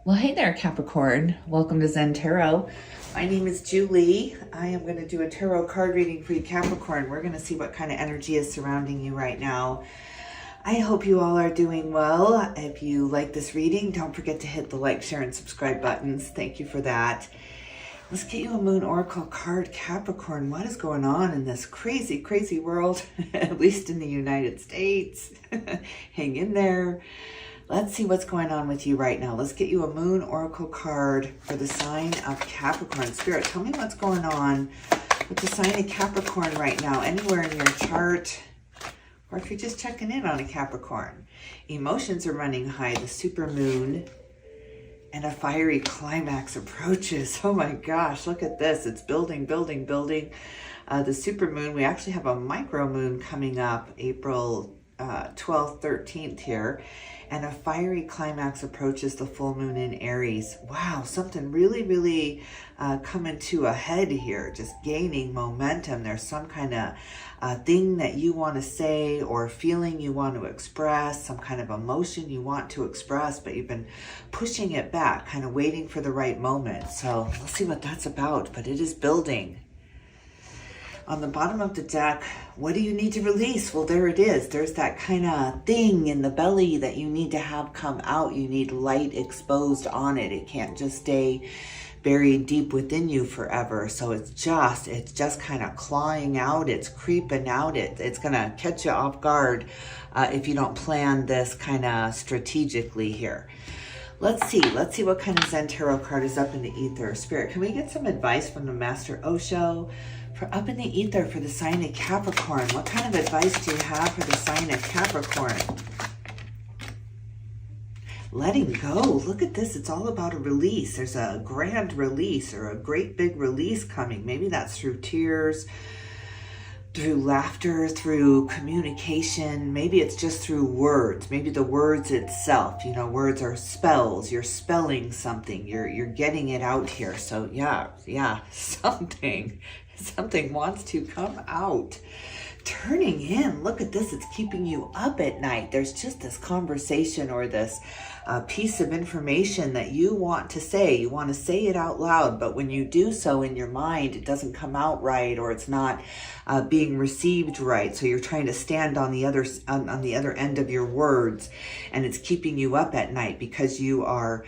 Well, hey there, Capricorn. Welcome to Zen Tarot. My name is Julie. I am going to do a tarot card reading for you, Capricorn. We're going to see what kind of energy is surrounding you right now. I hope you all are doing well. If you like this reading, don't forget to hit the like, share, and subscribe buttons. Thank you for that. Let's get you a Moon Oracle card, Capricorn. What is going on in this crazy, crazy world, at least in the United States? Hang in there. Let's see what's going on with you right now. Let's get you a Moon Oracle card for the sign of Capricorn. Spirit, tell me what's going on with the sign of Capricorn right now, anywhere in your chart, or if you're just checking in on a Capricorn. Emotions are running high, the super moon, and a fiery climax approaches. Oh my gosh, look at this. It's building, building, building. The super moon, we actually have a micro moon coming up April 12th, 13th here. And a fiery climax approaches the full moon in Aries. Wow, something really, really coming to a head here, just gaining momentum. There's some kind of thing that you want to say or feeling you want to express, some kind of emotion you want to express, but you've been pushing it back, kind of waiting for the right moment. So let's see what that's about, but it is building. On the bottom of the deck, what do you need to release? Well, there it is. There's that kind of thing in the belly that you need to have come out. You need light exposed on it. It can't just stay buried deep within you forever. So it's just kind of clawing out. It's creeping out. It's going to catch you off guard if you don't plan this kind of strategically here. Let's see what kind of Zen Tarot card is up in the ether. Spirit, can we get some advice from the Master Osho for up in the ether for the sign of Capricorn? What kind of advice do you have for the sign of Capricorn? Letting go. Look at this. It's all about a release. There's a grand release or a great big release coming. Maybe that's through tears, through laughter, through communication. Maybe it's just through words. Maybe the words itself. You know, words are spells. You're spelling something. You're getting it out here. So yeah, something wants to come out. Turning in. Look at this. It's keeping you up at night. There's just this conversation or this piece of information that you want to say. You want to say it out loud, but when you do so in your mind, it doesn't come out right, or it's not being received right. So you're trying to stand on the other end of your words, and it's keeping you up at night because you are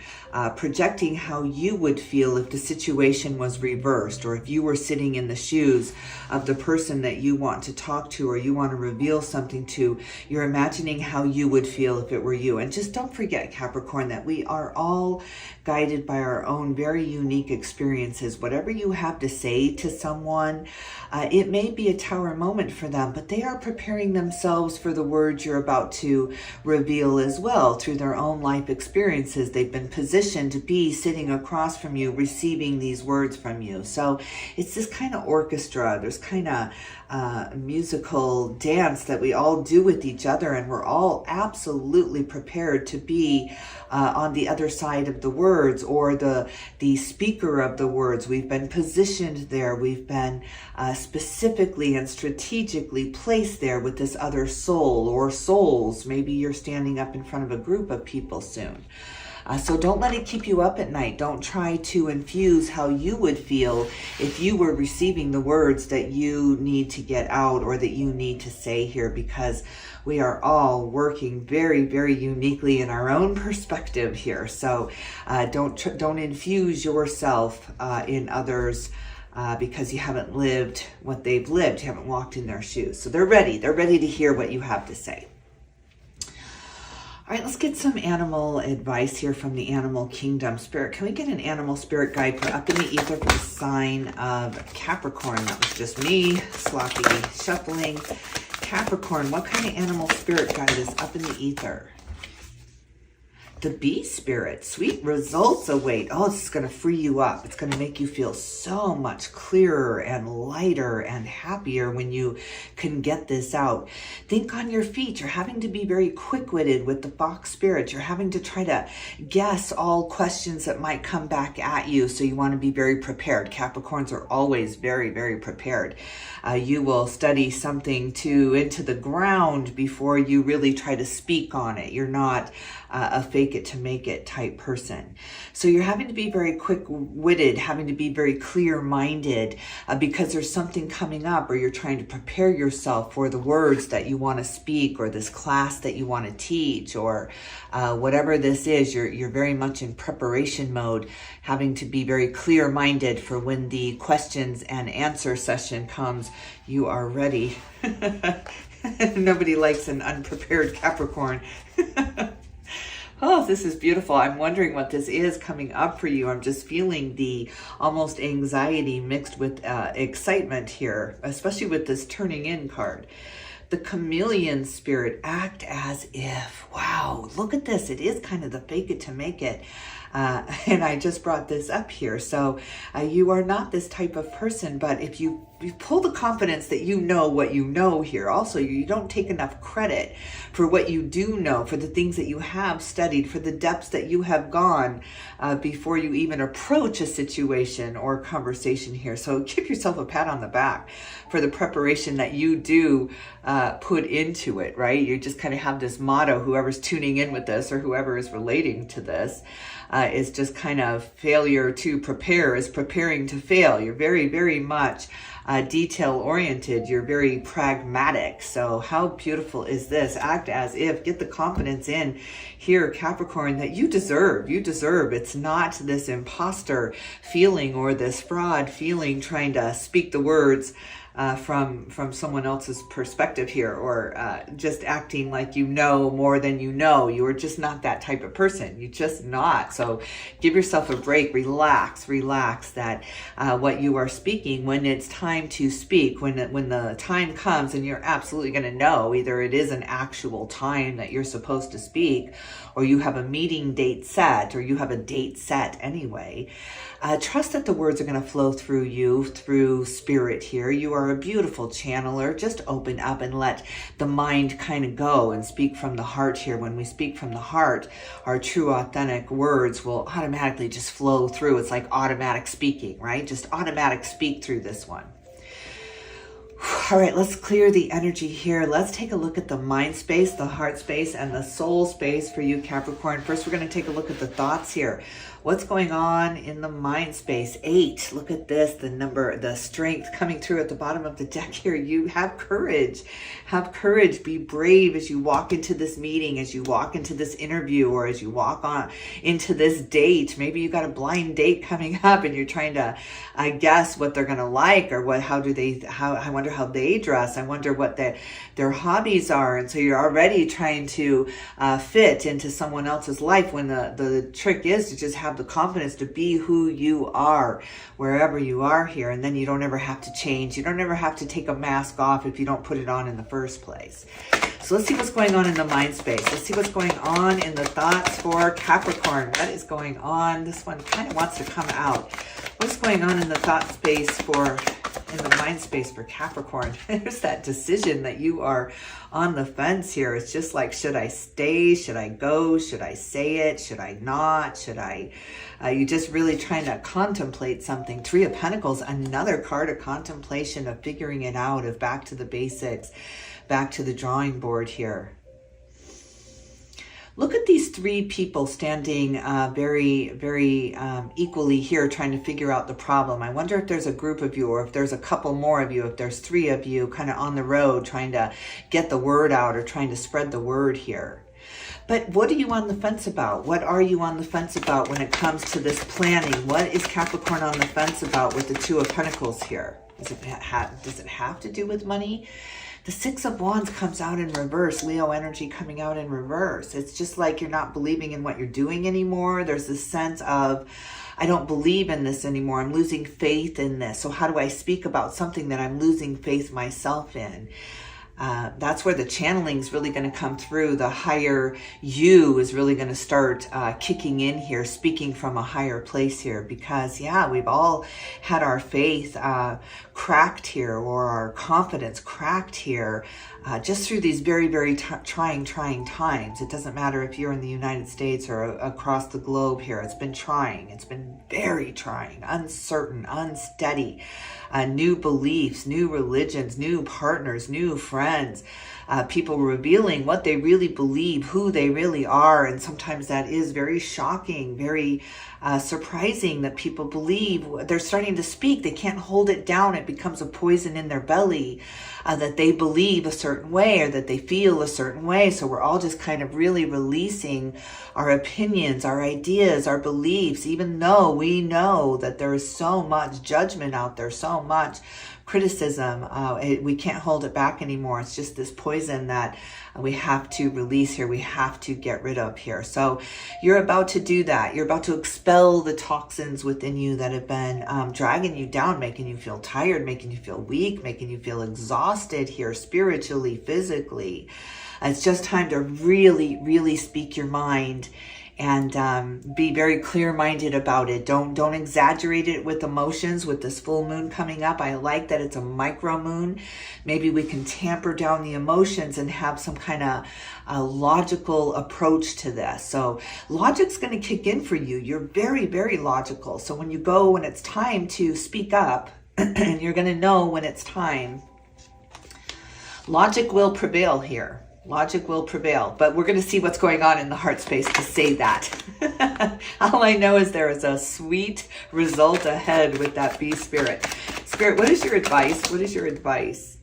projecting how you would feel if the situation was reversed, or if you were sitting in the shoes of the person that you want to talk to or you want to reveal something to. You're imagining how you would feel if it were you. And just don't forget, Capricorn, that we are all guided by our own very unique experiences. Whatever you have to say to someone, it may be a tower moment for them, but they are preparing themselves for the words you're about to reveal as well through their own life experiences. They've been positioned to be sitting across from you, receiving these words from you. So it's this kind of orchestra. There's kind of musical dance that we all do with each other, and we're all absolutely prepared to be on the other side of the words, or the speaker of the words. We've been positioned there. We've been specifically and strategically placed there with this other soul or souls. Maybe you're standing up in front of a group of people soon. So don't let it keep you up at night. Don't try to infuse how you would feel if you were receiving the words that you need to get out or that you need to say here, because we are all working very, very uniquely in our own perspective here. So don't infuse yourself in others because you haven't lived what they've lived. You haven't walked in their shoes. So they're ready. They're ready to hear what you have to say. All right, let's get some animal advice here from the animal kingdom. Spirit, can we get an animal spirit guide for up in the ether for the sign of Capricorn? That was just me, sloppy shuffling. Capricorn, what kind of animal spirit guide is up in the ether? The bee spirit, sweet results await. Oh, this is going to free you up. It's going to make you feel so much clearer and lighter and happier when you can get this out. Think on your feet. You're having to be very quick-witted with the fox spirit. You're having to try to guess all questions that might come back at you. So you want to be very prepared. Capricorns are always very, very prepared. You will study something into the ground before you really try to speak on it. You're not a fake fake it to make it type person. So you're having to be very quick-witted, having to be very clear-minded because there's something coming up, or you're trying to prepare yourself for the words that you want to speak, or this class that you want to teach, or whatever this is. You're very much in preparation mode, having to be very clear-minded for when the questions and answer session comes, you are ready. Nobody likes an unprepared Capricorn. Oh, this is beautiful. I'm wondering what this is coming up for you. I'm just feeling the almost anxiety mixed with excitement here, especially with this turning in card. The chameleon spirit, act as if. Wow, look at this. It is kind of the fake it to make it. And I just brought this up here. So you are not this type of person, but if you pull the confidence that you know what you know here. Also, you don't take enough credit for what you do know, for the things that you have studied, for the depths that you have gone before you even approach a situation or conversation here. So give yourself a pat on the back for the preparation that you do put into it, right? You just kind of have this motto, whoever's tuning in with this or whoever is relating to this, is just kind of failure to prepare is preparing to fail. You're very, very much detail oriented. You're very pragmatic. So how beautiful is this? Act as if. Get the confidence in here, Capricorn, that you deserve. You deserve. It's not this imposter feeling or this fraud feeling trying to speak the words from someone else's perspective here, or just acting like you know more than you know. You are just not that type of person. You're just not. So give yourself a break, relax that what you are speaking, when it's time to speak, when the time comes and you're absolutely going to know, either it is an actual time that you're supposed to speak, or you have a meeting date set, or you have a date set anyway. Trust that the words are going to flow through you, through spirit here. You are a beautiful channeler. Just open up and let the mind kind of go and speak from the heart here. When we speak from the heart, our true authentic words will automatically just flow through. It's like automatic speaking, right? Just automatic speak through this one. All right, let's clear the energy here. Let's take a look at the mind space, the heart space, and the soul space for you, Capricorn. First, we're going to take a look at the thoughts here. What's going on in the mind space? 8. Look at this, the number, the strength coming through at the bottom of the deck here. You have courage. Have courage. Be brave as you walk into this meeting, as you walk into this interview, or as you walk on into this date. Maybe you got a blind date coming up and you're trying to guess what they're going to like, or I wonder how they dress. I wonder what their hobbies are. And so you're already trying to fit into someone else's life, when the trick is to just have the confidence to be who you are wherever you are here, and then you don't ever have to change. You don't ever have to take a mask off if you don't put it on in the first place. So let's see what's going on in the mind space. Let's see what's going on in the thoughts for Capricorn. What is going on? This one kind of wants to come out. What's going on in the thought space in the mind space for Capricorn? There's that decision that you are on the fence here. It's just like, should I stay? Should I go? Should I say it? Should I not? Should I? You're just really trying to contemplate something. 3 of Pentacles, another card of contemplation, of figuring it out, of back to the basics, back to the drawing board here. Look at these 3 people standing very, very equally here, trying to figure out the problem. I wonder if there's a group of you, or if there's a couple more of you, if there's 3 of you kind of on the road trying to get the word out, or trying to spread the word here. But what are you on the fence about? What are you on the fence about when it comes to this planning? What is Capricorn on the fence about with the 2 of Pentacles here? Does it have to do with money? The 6 of Wands comes out in reverse. Leo energy coming out in reverse. It's just like you're not believing in what you're doing anymore. There's this sense of, I don't believe in this anymore. I'm losing faith in this. So how do I speak about something that I'm losing faith myself in? That's where the channeling is really going to come through. The higher you is really going to start kicking in here, speaking from a higher place here. Because, yeah, we've all had our faith cracked here, or our confidence cracked here, just through these very, very trying times. It doesn't matter if you're in the United States or across the globe here. It's been trying. It's been very trying, uncertain, unsteady. New beliefs, new religions, new partners, new friends, people revealing what they really believe, who they really are. And sometimes that is very shocking, very surprising that people believe. They're starting to speak. They can't hold it down. It becomes a poison in their belly, that they believe a certain way or that they feel a certain way. So we're all just kind of really releasing our opinions, our ideas, our beliefs, even though we know that there is so much judgment out there, so much criticism. We can't hold it back anymore. It's just this poison that we have to release here. We have to get rid of here. So you're about to do that. You're about to expel the toxins within you that have been dragging you down, making you feel tired, making you feel weak, making you feel exhausted here, spiritually, physically. It's just time to really, really speak your mind and be very clear-minded about it. Don't exaggerate it with emotions. With this full moon coming up, I like that it's a micro moon. Maybe we can tamper down the emotions and have some kind of logical approach to this. So logic's going to kick in for you. You're very, very logical. So when you go, when it's time to speak up, and you're going to know when it's time, logic will prevail here. Logic will prevail, but we're going to see what's going on in the heart space to say that. All I know is there is a sweet result ahead with that bee spirit. Spirit, what is your advice? What is your advice?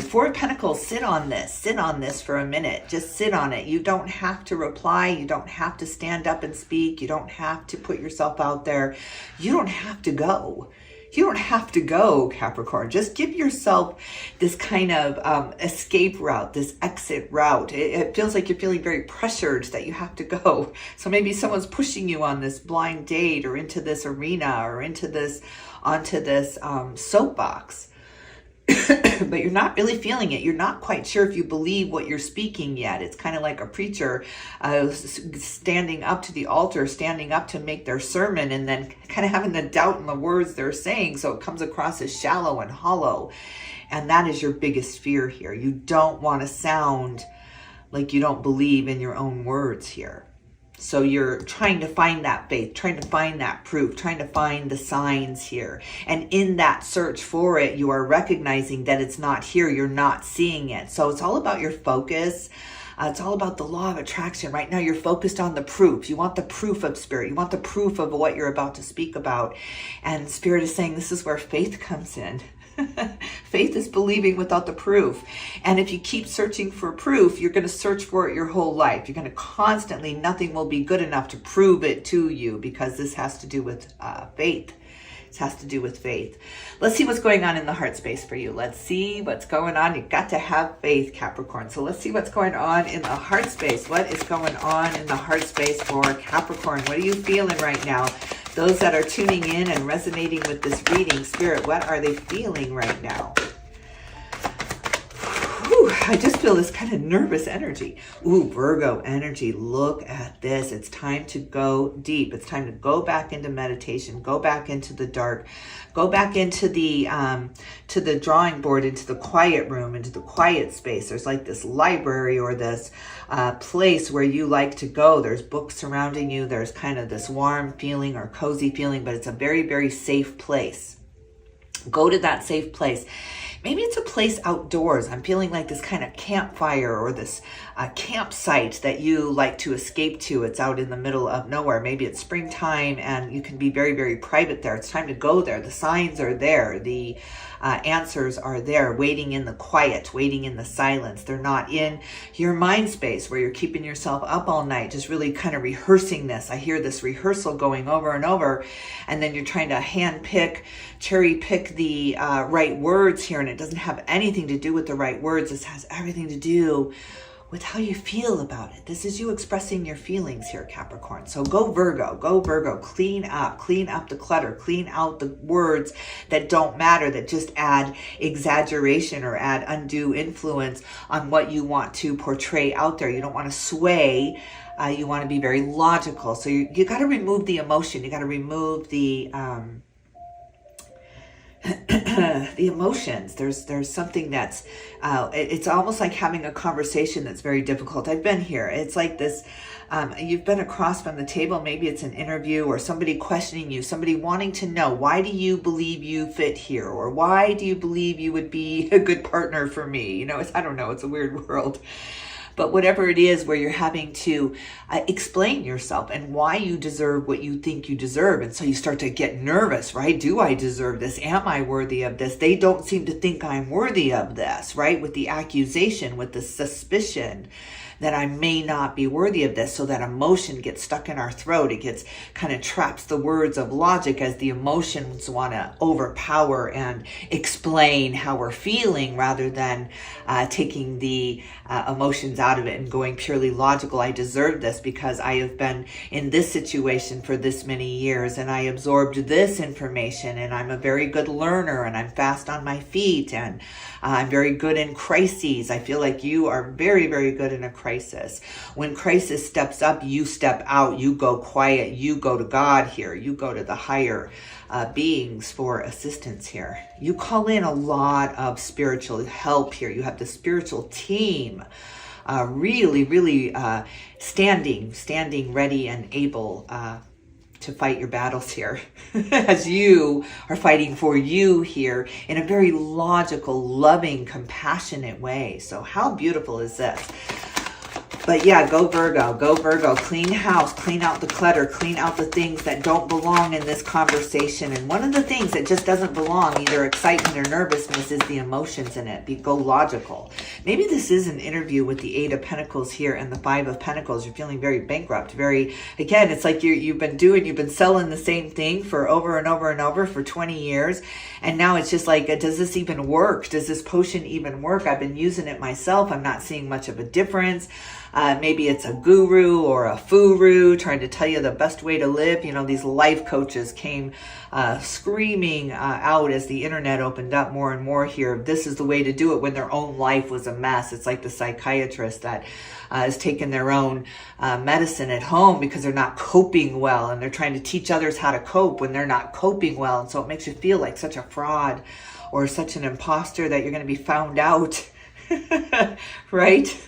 Four of Pentacles, sit on this for a minute. Just sit on it. You don't have to reply. You don't have to stand up and speak. You don't have to put yourself out there. You don't have to go. You don't have to go, Capricorn. Just give yourself this kind of escape route, this exit route. It feels like you're feeling very pressured that you have to go. So maybe someone's pushing you on this blind date or into this arena or onto this soapbox. But you're not really feeling it. You're not quite sure if you believe what you're speaking yet. It's kind of like a preacher standing up to the altar, standing up to make their sermon, and then kind of having the doubt in the words they're saying, so it comes across as shallow and hollow. And that is your biggest fear here. You don't want to sound like you don't believe in your own words here. So you're trying to find that faith, trying to find that proof, trying to find the signs here. And in that search for it, you are recognizing that it's not here. You're not seeing it. So it's all about your focus. It's all about the law of attraction. Right now, you're focused on the proof. You want the proof of spirit. You want the proof of what you're about to speak about. And spirit is saying this is where faith comes in. Faith is believing without the proof. And if you keep searching for proof, you're going to search for it your whole life. You're going to constantly, nothing will be good enough to prove it to you, because this has to do with faith. This has to do with faith. Let's see what's going on in the heart space for you. Let's see what's going on. You've got to have faith, Capricorn. So let's see what's going on in the heart space. What is going on in the heart space for Capricorn? What are you feeling right now? Those that are tuning in and resonating with this reading, Spirit, what are they feeling right now? Whew, I just feel this kind of nervous energy. Ooh, Virgo energy. Look at this. It's time to go deep. It's time to go back into meditation. Go back into the dark. Go back into the to the drawing board, into the quiet room, into the quiet space. There's like this library or this place where you like to go. There's books surrounding you. There's kind of this warm feeling or cozy feeling, but it's a very, very safe place. Go to that safe place. Maybe it's a place outdoors. I'm feeling like this kind of campfire or this campsite that you like to escape to. It's out in the middle of nowhere. Maybe it's springtime and you can be very, very private there. It's time to go there. The signs are there. The answers are there, waiting in the quiet, waiting in the silence. They're not in your mind space where you're keeping yourself up all night, just really kind of rehearsing this. I hear this rehearsal going over and over, and then you're trying to hand pick, cherry pick the right words here, and it doesn't have anything to do with the right words. This has everything to do with how you feel about it. This is you expressing your feelings here, Capricorn. So go Virgo, clean up the clutter, clean out the words that don't matter, that just add exaggeration or add undue influence on what you want to portray out there. You don't want to sway. You want to be very logical. So you got to remove the emotion. You got to remove the the emotions. There's something that's it's almost like having a conversation that's very difficult. I've been here. It's like this You've been across from the table. Maybe it's an interview or somebody questioning you, somebody wanting to know, why do you believe you fit here? Or why do you believe you would be a good partner for me? You know, I don't know. It's a weird world. But whatever it is where you're having to explain yourself and why you deserve what you think you deserve. And so you start to get nervous, right? Do I deserve this? Am I worthy of this? They don't seem to think I'm worthy of this, right? With the accusation, with the suspicion that I may not be worthy of this. So that emotion gets stuck in our throat. It gets kind of traps the words of logic as the emotions want to overpower and explain how we're feeling rather than taking the emotions out of it and going purely logical. I deserve this because I have been in this situation for this many years and I absorbed this information and I'm a very good learner and I'm fast on my feet and I'm very good in crises. I feel like you are very, very good in a crisis. When crisis steps up, you step out, you go quiet, you go to God here, you go to the higher beings for assistance here. You call in a lot of spiritual help here. You have the spiritual team really standing ready and able to fight your battles here as you are fighting for you here in a very logical, loving, compassionate way. So how beautiful is this? But yeah, go Virgo, clean house, clean out the clutter, clean out the things that don't belong in this conversation. And one of the things that just doesn't belong, either excitement or nervousness, is the emotions in it. Go logical. Maybe this is an interview with the 8 of Pentacles here and the 5 of Pentacles. You're feeling very bankrupt, again, it's like you've been selling the same thing for over and over and over for 20 years. And now it's just like, does this even work? Does this potion even work? I've been using it myself. I'm not seeing much of a difference. Maybe it's a guru or a furu trying to tell you the best way to live. You know, these life coaches came screaming out as the internet opened up more and more here. This is the way to do it when their own life was a mess. It's like the psychiatrist that has taken their own medicine at home because they're not coping well. And they're trying to teach others how to cope when they're not coping well. And so it makes you feel like such a fraud or such an imposter that you're going to be found out. Right?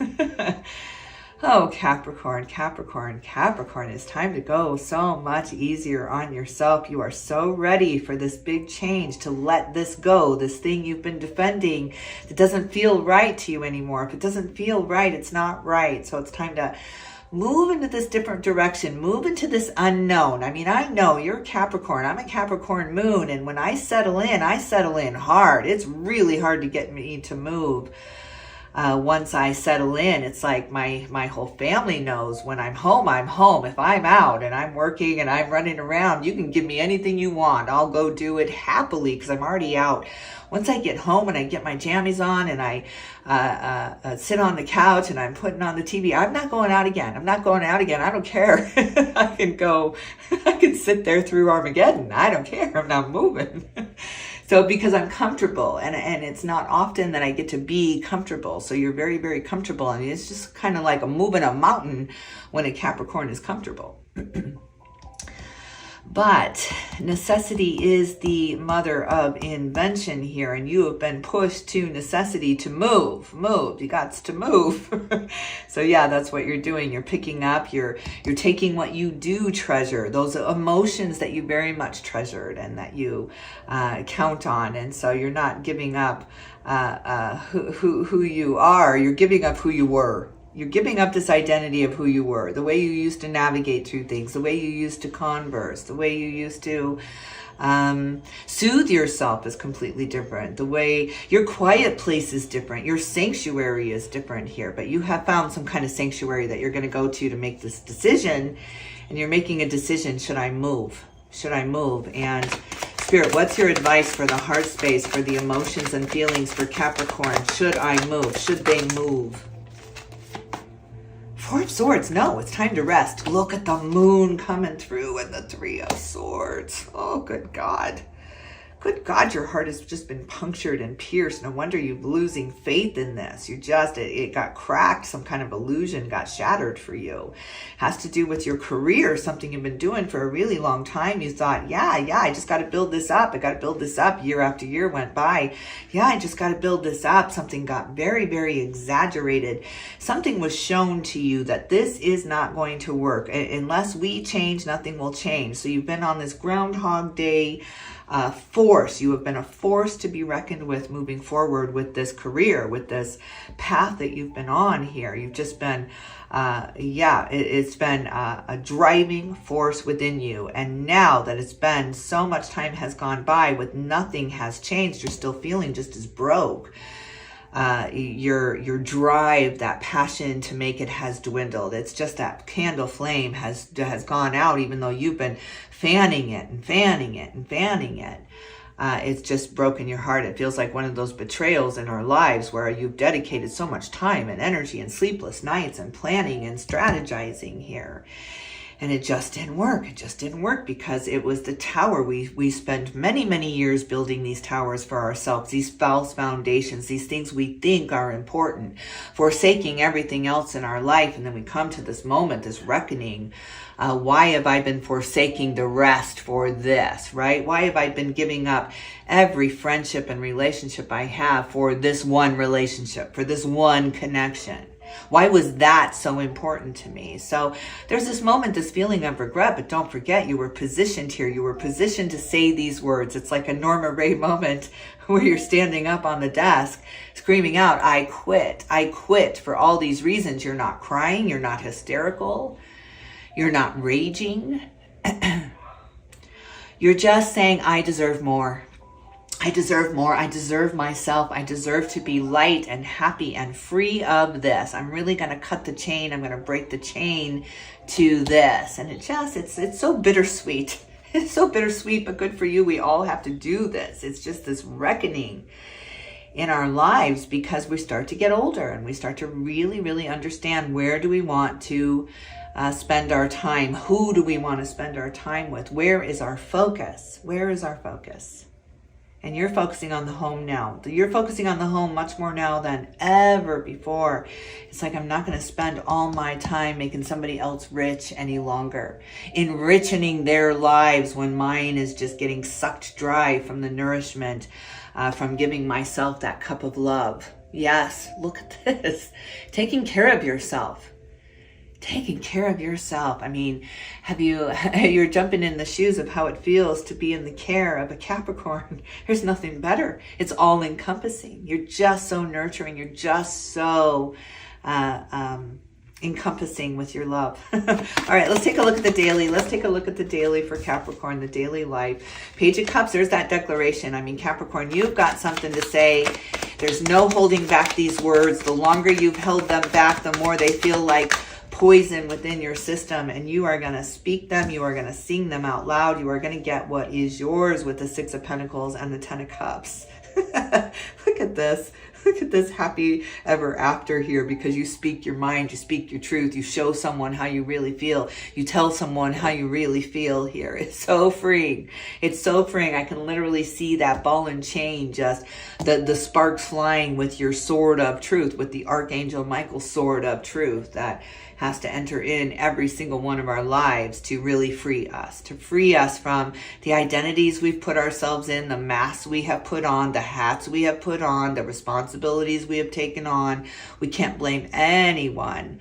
Oh, Capricorn, it's time to go so much easier on yourself. You are so ready for this big change, to let this go, this thing you've been defending that doesn't feel right to you anymore. If it doesn't feel right, it's not right. So it's time to move into this different direction, move into this unknown. I mean, I know you're Capricorn. I'm a Capricorn moon. And when I settle in hard. It's really hard to get me to move. Once I settle in, it's like my whole family knows when I'm home, I'm home. If I'm out and I'm working and I'm running around, you can give me anything you want. I'll go do it happily because I'm already out. Once I get home and I get my jammies on and I sit on the couch and I'm putting on the TV, I'm not going out again. I don't care. I can sit there through Armageddon. I don't care. I'm not moving. So because I'm comfortable and it's not often that I get to be comfortable. So you're very, very comfortable. I mean, it's just kind of like moving a mountain when a Capricorn is comfortable. But necessity is the mother of invention here, and you have been pushed to necessity to move. You got to move. So yeah, that's what you're doing. You're picking up, you're taking what you do treasure, those emotions that you very much treasured and that you count on. And so you're not giving up who you are, you're giving up who you were. You're giving up this identity of who you were, the way you used to navigate through things, the way you used to converse, the way you used to soothe yourself is completely different. The way your quiet place is different. Your sanctuary is different here, but you have found some kind of sanctuary that you're going to go to make this decision. And you're making a decision. Should I move? And Spirit, what's your advice for the heart space, for the emotions and feelings for Capricorn? Should I move? Should they move? 4 of Swords, no, it's time to rest. Look at the moon coming through and the 3 of Swords. Oh, good God. Good God, your heart has just been punctured and pierced. No wonder you're losing faith in this. It got cracked. Some kind of illusion got shattered for you. Has to do with your career, something you've been doing for a really long time. You thought, yeah, I just got to build this up. I got to build this up. Year after year went by. Yeah, I just got to build this up. Something got very, very exaggerated. Something was shown to you that this is not going to work. Unless we change, nothing will change. So you've been on this Groundhog Day force. You have been a force to be reckoned with moving forward with this career, with this path that you've been on here. You've just been, it's been a driving force within you. And now that it's been so much time has gone by with nothing has changed, you're still feeling just as broke. Your drive, that passion to make it has dwindled. It's just that candle flame has gone out, even though you've been fanning it and fanning it and fanning it. It's just broken your heart. It feels like one of those betrayals in our lives where you've dedicated so much time and energy and sleepless nights and planning and strategizing here. And it just didn't work. It just didn't work because it was the tower. We spend many, many years building these towers for ourselves, these false foundations, these things we think are important, forsaking everything else in our life. And then we come to this moment, this reckoning. Why have I been forsaking the rest for this, right? Why have I been giving up every friendship and relationship I have for this one relationship, for this one connection? Why was that so important to me? So there's this moment, this feeling of regret, but don't forget you were positioned here. You were positioned to say these words. It's like a Norma Ray moment where you're standing up on the desk screaming out, I quit. I quit for all these reasons. You're not crying. You're not hysterical. You're not raging. You're just saying, I deserve more. I deserve more. I deserve myself. I deserve to be light and happy and free of this. I'm really going to cut the chain. I'm going to break the chain to this. And it's so bittersweet. It's so bittersweet, but good for you. We all have to do this. It's just this reckoning in our lives because we start to get older and we start to really, really understand where do we want to spend our time? Who do we want to spend our time with? Where is our focus? Where is our focus? And you're focusing on the home now. You're focusing on the home much more now than ever before. It's like, I'm not going to spend all my time making somebody else rich any longer. Enriching their lives when mine is just getting sucked dry from the nourishment, from giving myself that cup of love. Yes, look at this. Taking care of yourself. Taking care of yourself. I mean, you're jumping in the shoes of how it feels to be in the care of a Capricorn. There's nothing better. It's all encompassing. You're just so nurturing. You're just so encompassing with your love. All right, let's take a look at the daily. Let's take a look at the daily for Capricorn, the daily life. Page of Cups, there's that declaration. I mean, Capricorn, you've got something to say. There's no holding back these words. The longer you've held them back, the more they feel like poison within your system, and you are going to speak them. You are going to sing them out loud. You are going to get what is yours with the Six of Pentacles and the Ten of Cups. Look at this. Look at this happy ever after here, because you speak your mind, you speak your truth, you show someone how you really feel, you tell someone how you really feel here. It's so freeing. It's so freeing. I can literally see that ball and chain, just the sparks flying with your sword of truth, with the Archangel Michael's sword of truth that has to enter in every single one of our lives to really free us from the identities we've put ourselves in, the masks we have put on, the hats we have put on, the responsibilities we have taken on. We can't blame anyone,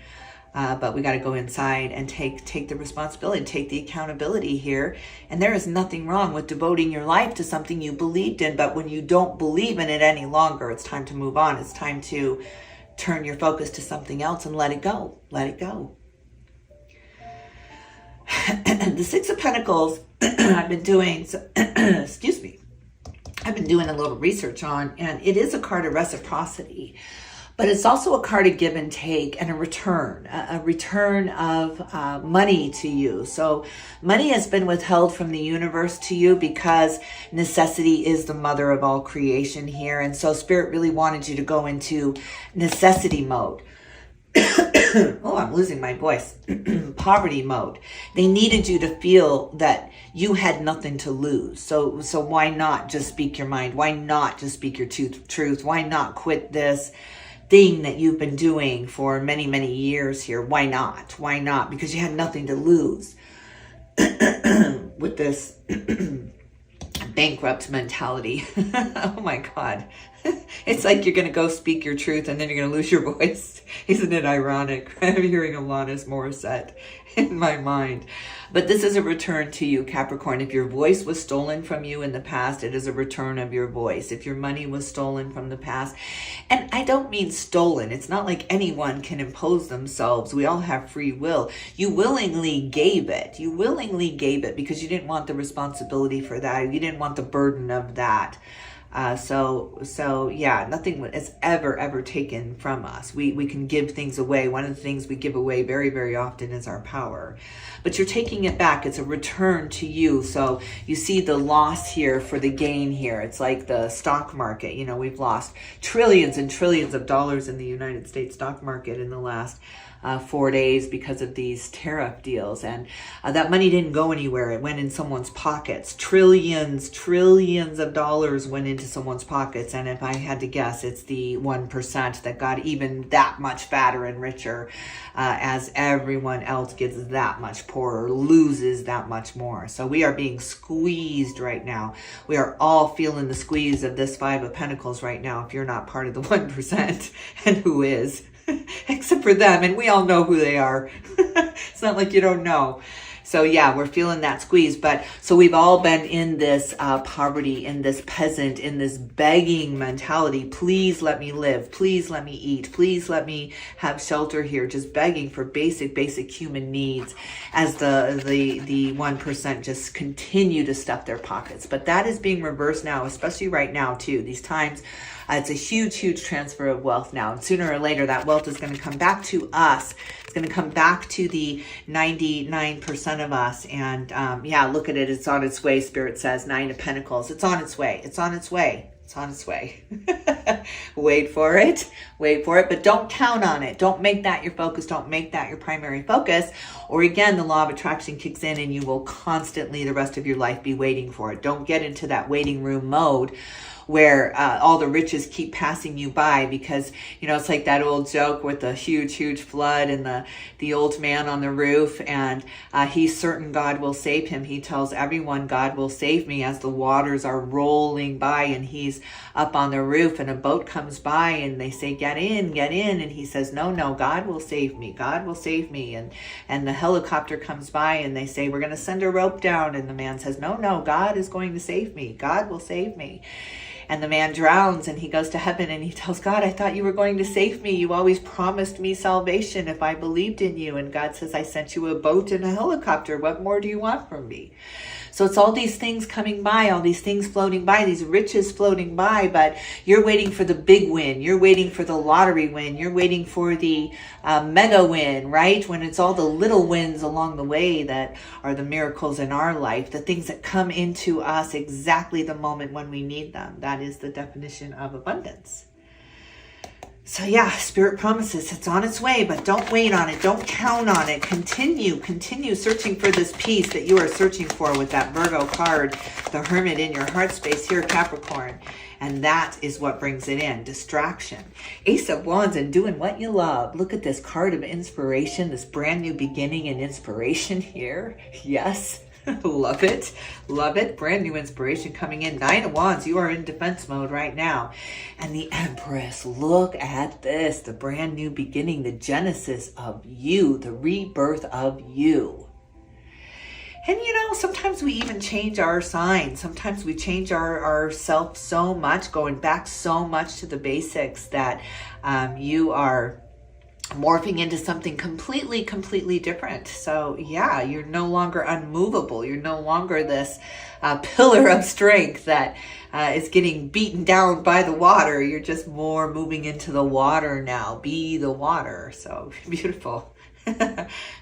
but we got to go inside and take the responsibility, take the accountability here. And there is nothing wrong with devoting your life to something you believed in, but when you don't believe in it any longer, it's time to move on. It's time to turn your focus to something else and let it go. Let it go. The Six of Pentacles, I've been doing, excuse me, I've been doing a little research on, and it is a card of reciprocity, but it's also a card of give and take and a return of money to you. So money has been withheld from the universe to you because necessity is the mother of all creation here. And so Spirit really wanted you to go into necessity mode. oh, I'm losing my voice. Poverty mode. They needed you to feel that you had nothing to lose. So why not just speak your mind? Why not just speak your truth? Why not quit this thing that you've been doing for many, many years here? Why not? Why not? Because you had nothing to lose. With this bankrupt mentality. Oh my God. It's like you're going to go speak your truth and then you're going to lose your voice. Isn't it ironic? I'm hearing Alanis Morissette in my mind. But this is a return to you, Capricorn. If your voice was stolen from you in the past, it is a return of your voice. If your money was stolen from the past, and I don't mean stolen. It's not like anyone can impose themselves. We all have free will. You willingly gave it. You willingly gave it because you didn't want the responsibility for that. You didn't want the burden of that. So yeah, nothing is ever taken from us. We can give things away. One of the things we give away very, very often is our power. But you're taking it back. It's a return to you. So you see the loss here for the gain here. It's like the stock market. You know, we've lost trillions and trillions of dollars in the United States stock market in the last 4 days because of these tariff deals. And that money didn't go anywhere. It went in someone's pockets. Trillions of dollars went into someone's pockets. And if I had to guess, it's the 1% that got even that much fatter and richer as everyone else gets that much poorer, loses that much more. So we are being squeezed right now. We are all feeling the squeeze of this Five of Pentacles right now if you're not part of the 1%. And who is? Except for them, and we all know who they are. It's not like you don't know. So yeah, we're feeling that squeeze. But so we've all been in this poverty, in this peasant, in this begging mentality. Please let me live. Please let me eat. Please let me have shelter here. Just begging for basic human needs as the 1% just continue to stuff their pockets. But that is being reversed now, especially right now too. These times, it's a huge transfer of wealth now. And sooner or later, that wealth is going to come back to us. It's going to come back to the 99% of us. And yeah, look at it. It's on its way, Spirit says. 9 of Pentacles. It's on its way. It's on its way. It's on its way. Wait for it. Wait for it. But don't count on it. Don't make that your focus. Don't make that your primary focus. Or again, the law of attraction kicks in and you will constantly, the rest of your life, be waiting for it. Don't get into that waiting room mode where all the riches keep passing you by, because, you know, it's like that old joke with the huge flood and the old man on the roof, and he's certain God will save him. He tells everyone God will save me as the waters are rolling by, and he's up on the roof and a boat comes by and they say, get in, and he says, no, God will save me. God will save me. And the helicopter comes by and they say, we're going to send a rope down, and the man says, no, God is going to save me. God will save me. And the man drowns and he goes to heaven and he tells God, I thought you were going to save me. You always promised me salvation if I believed in you. And God says, I sent you a boat and a helicopter. What more do you want from me? So it's all these things coming by, all these things floating by, these riches floating by, but you're waiting for the big win. You're waiting for the lottery win. You're waiting for the mega win, right? When it's all the little wins along the way that are the miracles in our life, the things that come into us exactly the moment when we need them. That is the definition of abundance. So yeah, Spirit promises it's on its way, but don't wait on it. Don't count on it. Continue searching for this peace that you are searching for with that Virgo card, the Hermit in your heart space here, Capricorn. And that is what brings it in. Distraction. Ace of Wands and doing what you love. Look at this card of inspiration, this brand new beginning and inspiration here. Yes. Love it. Love it. Brand new inspiration coming in. 9 of Wands. You are in defense mode right now. And the Empress. Look at this. The brand new beginning. The genesis of you. The rebirth of you. And you know, sometimes we even change our sign. Sometimes we change our self so much, going back so much to the basics that you are morphing into something completely different. So yeah, you're no longer unmovable. You're no longer this pillar of strength that is getting beaten down by the water. You're just more moving into the water now. Be the water. So beautiful.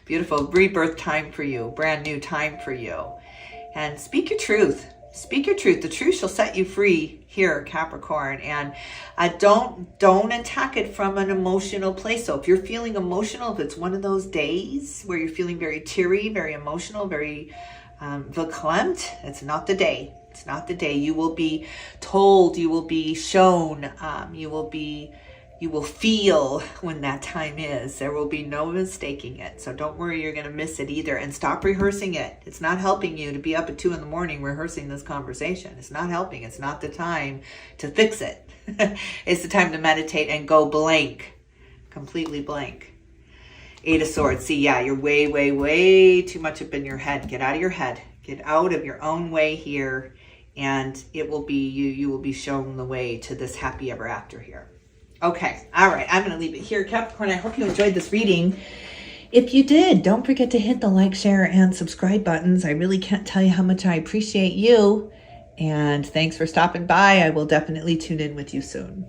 Beautiful rebirth time for you. Brand new time for you. And speak your truth. Speak your truth. The truth shall set you free here, Capricorn. And don't attack it from an emotional place. So if you're feeling emotional, if it's one of those days where you're feeling very teary, very emotional, very verklempt, it's not the day. It's not the day. You will be told, you will be shown, you will feel when that time is. There will be no mistaking it. So don't worry, you're going to miss it either. And stop rehearsing it. It's not helping you to be up at 2 a.m. rehearsing this conversation. It's not helping. It's not the time to fix it. It's the time to meditate and go blank. Completely blank. 8 of Swords. See, yeah, you're way, way, way too much up in your head. Get out of your head. Get out of your own way here. And it will be you will be shown the way to this happy ever after here. Okay, all right, I'm going to leave it here, Capricorn. I hope you enjoyed this reading. If you did, don't forget to hit the like, share, and subscribe buttons. I really can't tell you how much I appreciate you. And thanks for stopping by. I will definitely tune in with you soon.